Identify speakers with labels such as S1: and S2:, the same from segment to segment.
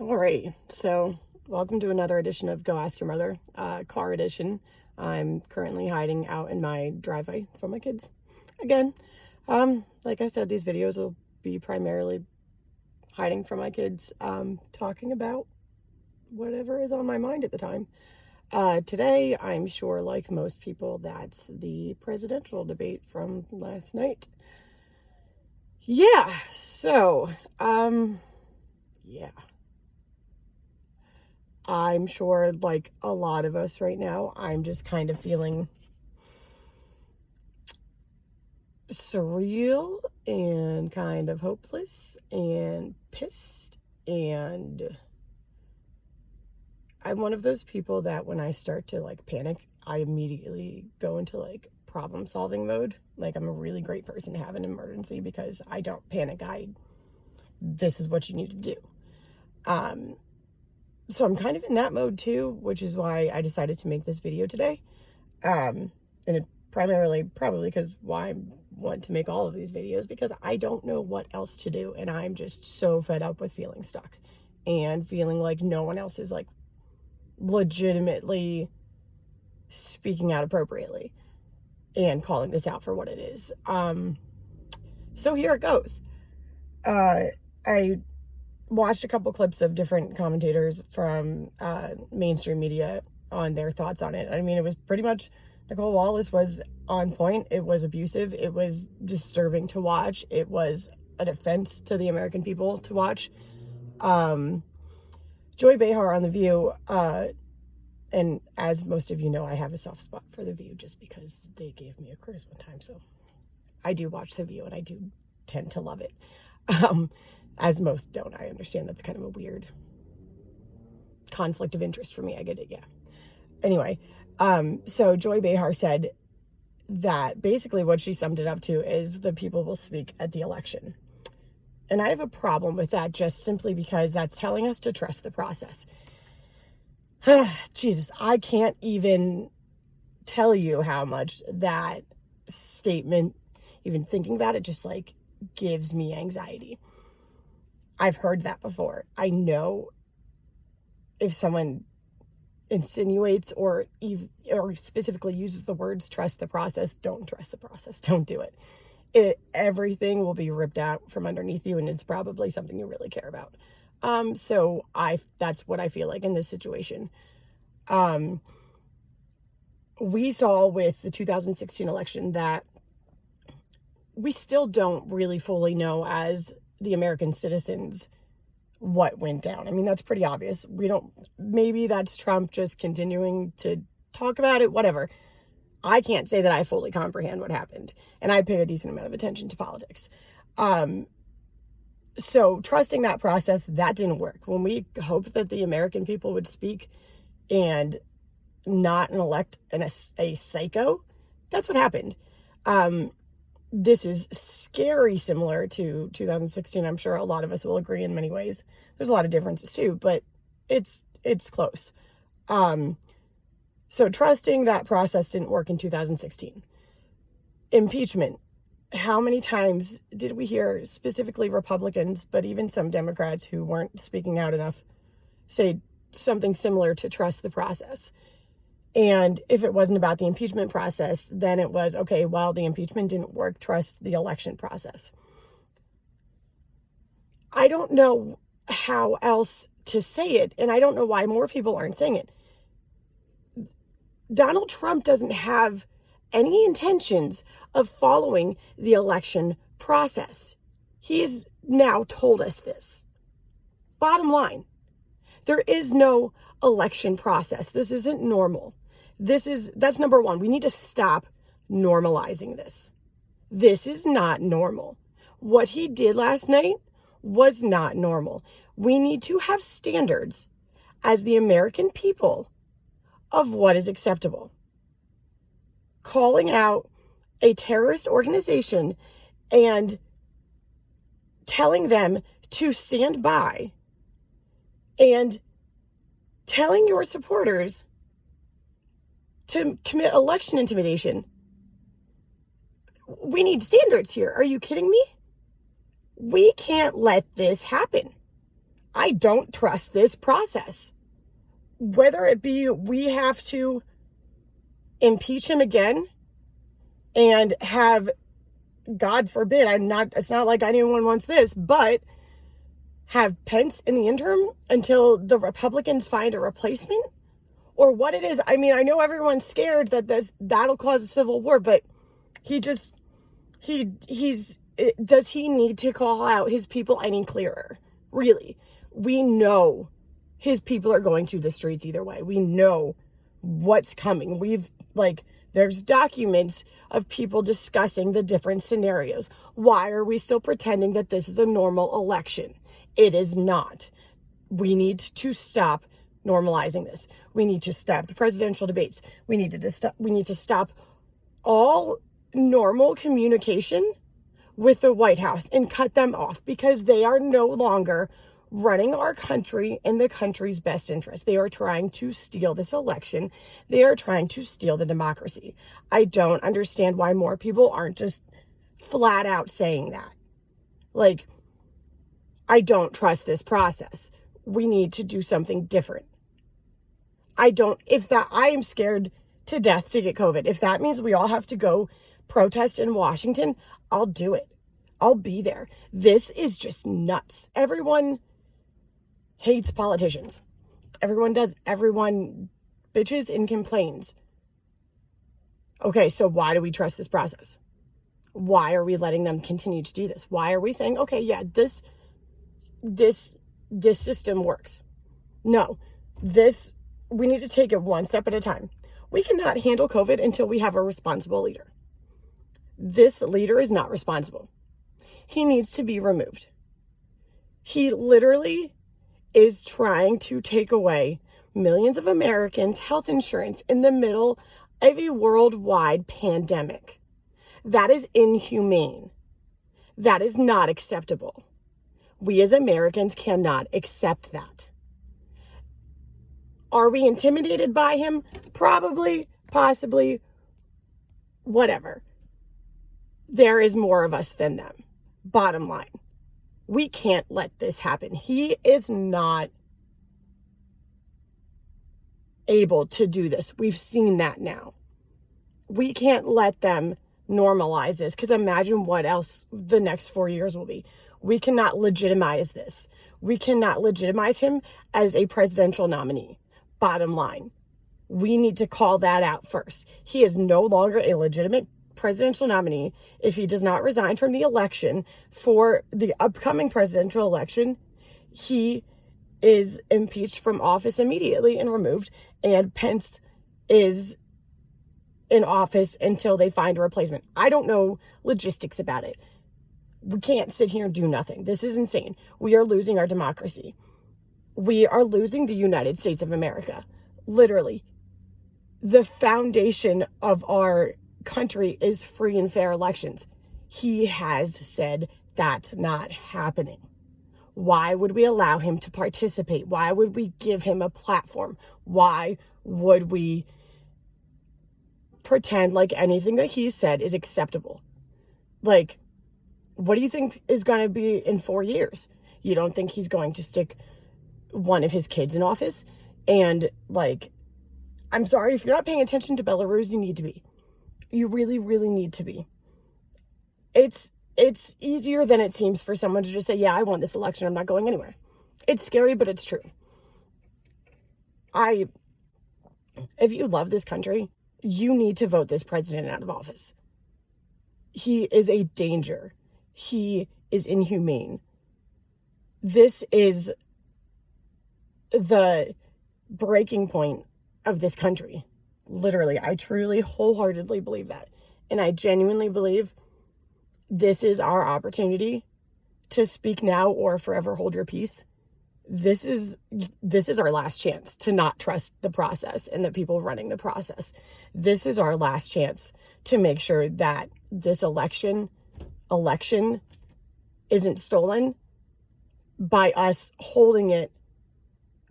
S1: Alrighty, so welcome to another edition of Go Ask Your Mother, car edition. I'm currently hiding out in my driveway from my kids. Again, like I said, these videos will be primarily hiding from my kids, talking about whatever is on my mind at the time. Today, I'm sure, like most people, that's the presidential debate from last night. Yeah, so, yeah. I'm sure, like a lot of us right now, I'm just kind of feeling surreal and kind of hopeless and pissed. And I'm one of those people that when I start to like panic, I immediately go into like problem solving mode. Like I'm a really great person to have an emergency because I don't panic. This is what you need to do. So I'm kind of in that mode too, which is why I decided to make this video today. And it primarily probably because why I want to make all of these videos, because I don't know what else to do. And I'm just so fed up with feeling stuck and feeling like no one else is like legitimately speaking out appropriately and calling this out for what it is. So here it goes. I watched a couple clips of different commentators from mainstream media on their thoughts on it. I mean, it was pretty much Nicole Wallace was on point. It was abusive. It was disturbing to watch. It was an offense to the American people to watch. Joy Behar on The View, and as most of you know, I have a soft spot for The View just because they gave me a cruise one time. So I do watch The View and I do tend to love it. As most don't. I understand that's kind of a weird conflict of interest for me. I get it, yeah. Anyway, so Joy Behar said that basically what she summed it up to is the people will speak at the election. And I have a problem with that just simply because that's telling us to trust the process. Jesus, I can't even tell you how much that statement, even thinking about it, just like gives me anxiety. I've heard that before. I know if someone insinuates or specifically uses the words trust the process, don't trust the process. Don't do it. Everything will be ripped out from underneath you, and it's probably something you really care about. So that's what I feel like in this situation. We saw with the 2016 election that we still don't really fully know as the American citizens what went down. I mean, that's pretty obvious. Maybe that's Trump just continuing to talk about it, whatever. I can't say that I fully comprehend what happened, and I pay a decent amount of attention to politics. So trusting that process, that didn't work. When we hoped that the American people would speak and not elect a psycho, that's what happened. This is scary similar to 2016. I'm sure a lot of us will agree in many ways. There's a lot of differences too, but it's close. So trusting that process didn't work in 2016. Impeachment. How many times did we hear specifically Republicans, but even some Democrats who weren't speaking out enough, say something similar to trust the process? And if it wasn't about the impeachment process, then it was, okay, well, the impeachment didn't work, trust the election process. I don't know how else to say it, and I don't know why more people aren't saying it. Donald Trump doesn't have any intentions of following the election process. He has now told us this. Bottom line, there is no election process. This isn't normal. That's number one. We need to stop normalizing this. This is not normal. What he did last night was not normal. We need to have standards as the American people of what is acceptable. Calling out a terrorist organization and telling them to stand by and telling your supporters to commit election intimidation. We need standards here. Are you kidding me? We can't let this happen. I don't trust this process. Whether it be we have to impeach him again and have, God forbid, it's not like anyone wants this, but have Pence in the interim until the Republicans find a replacement, or what it is. I mean, I know everyone's scared that that'll cause a civil war, but does he need to call out his people any clearer? Really? We know his people are going to the streets either way. We know what's coming. There's documents of people discussing the different scenarios. Why are we still pretending that this is a normal election? It is not. We need to stop normalizing this. We need to stop the presidential debates. We need to stop all normal communication with the White House and cut them off, because they are no longer running our country in the country's best interest. They are trying to steal this election. They are trying to steal the democracy. I don't understand why more people aren't just flat out saying that. I don't trust this process. We need to do something different. I am scared to death to get COVID. If that means we all have to go protest in Washington, I'll do it. I'll be there. This is just nuts. Everyone hates politicians. Everyone does. Everyone bitches and complains. Okay, so why do we trust this process? Why are we letting them continue to do this? Why are we saying, okay, yeah, this system works? No, we need to take it one step at a time. We cannot handle COVID until we have a responsible leader. This leader is not responsible. He needs to be removed. He literally is trying to take away millions of Americans' health insurance in the middle of a worldwide pandemic. That is inhumane. That is not acceptable. We as Americans cannot accept that. Are we intimidated by him? Probably, possibly, whatever. There is more of us than them. Bottom line. We can't let this happen. He is not able to do this. We've seen that now. We can't let them normalize this, because imagine what else the next 4 years will be. We cannot legitimize this. We cannot legitimize him as a presidential nominee. Bottom line. We need to call that out first. He is no longer a legitimate presidential nominee. If he does not resign from the election for the upcoming presidential election, he is impeached from office immediately and removed, and Pence is in office until they find a replacement. I don't know logistics about it. We can't sit here and do nothing. This is insane. We are losing our democracy. We are losing the United States of America. Literally. The foundation of our country is free and fair elections. He has said that's not happening. Why would we allow him to participate? Why would we give him a platform? Why would we pretend like anything that he said is acceptable? What do you think is going to be in 4 years? You don't think he's going to stick one of his kids in office? And I'm sorry, if you're not paying attention to Belarus, you need to be. You really, really need to be. It's easier than it seems for someone to just say, yeah, I won this election, I'm not going anywhere. It's scary, but it's true. If you love this country, you need to vote this president out of office. He is a danger. He is inhumane. This is the breaking point of this country. Literally, I truly, wholeheartedly believe that. And I genuinely believe this is our opportunity to speak now or forever hold your peace. This is our last chance to not trust the process and the people running the process. This is our last chance to make sure that this election isn't stolen by us holding it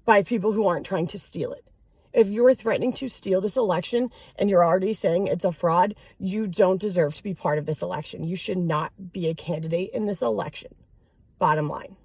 S1: by people who aren't trying to steal it. If you're threatening to steal this election and you're already saying it's a fraud, you don't deserve to be part of this election. You should not be a candidate in this election. Bottom line.